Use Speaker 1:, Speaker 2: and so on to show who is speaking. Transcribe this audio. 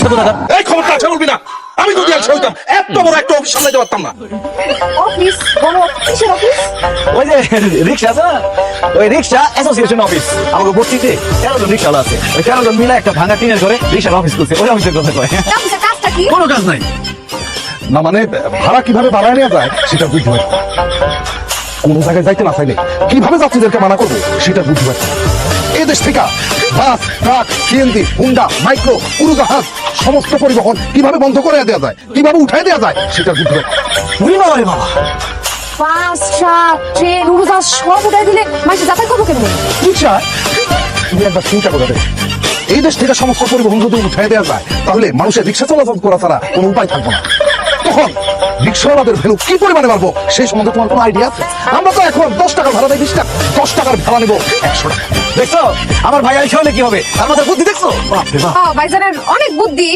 Speaker 1: রিক্সা কোথাকার।
Speaker 2: এই খবরটা আছে বলবি না। আমি যদি একশো হইতাম এত বড় একটা অফিস সামলাইতে পারতাম না।
Speaker 3: অফিস বড় কিসের অফিস?
Speaker 1: ওই যে রিক্সা আছে না, ওই রিক্সা অ্যাসোসিয়েশন অফিস। আমাকে বর্তিতে 13 জন রিক্সাওয়ালা আছে, ওই 13 জন মিলে একটা ভাঙা টিনের ঘরে রিক্সার অফিস করছে। ওই অফিসের কথা কয়।
Speaker 3: অফিসের কাজটা কি?
Speaker 1: কোনো কাজ নাই।
Speaker 2: না মানে ভাড়া কিভাবে বাড়ায় নেওয়া যায় সেটা বুঝতে পারি। কোন জায়গায় যাইতে না চাইলে কিভাবে যাত্রীদেরকে মানা করবো সেটা বুঝতে পারি। এই দেশ থেকে বাস, ট্রাক, সিএনজি, হুন্ডা, মাইক্রো, উড়োজাহাজ সমস্ত পরিবহন কিভাবে বন্ধ করে দেওয়া যায়, কিভাবে উঠাই দেওয়া যায় সেটা বুঝতে পারি।
Speaker 1: উনি বাবা রে বাবা,
Speaker 3: বাস, ট্রাক, ট্রেন, উড়োজাহাজ সব উঠাই দিলে মানুষ যাতায়াত করবো কেমন?
Speaker 2: রিক্সা, তুমি একবার চিন্তা করে দেখো, এই দেশ থেকে সমস্ত পরিবহন যদি উঠাই দেওয়া যায় তাহলে মানুষের রিক্সা চলাচল করা ছাড়া কোনো উপায় থাকবে না। তখন রিক্সাওয়ালাদের ভ্যালু কি পরিমাণে বাড়বো সেই সম্বন্ধে তোমার কোনো আইডিয়া আছে? আমরা তো এখন 10 টাকার ভাড়া দেয় 20 টাকা, 10 টাকার ভাড়া নেবো 100 টাকা।
Speaker 1: দেখছো আমার ভাই আইসা হলে কি হবে? আর মাথার বুদ্ধি দেখছো? বাপ রে বাপ।
Speaker 3: ভাইজানের অনেক বুদ্ধি।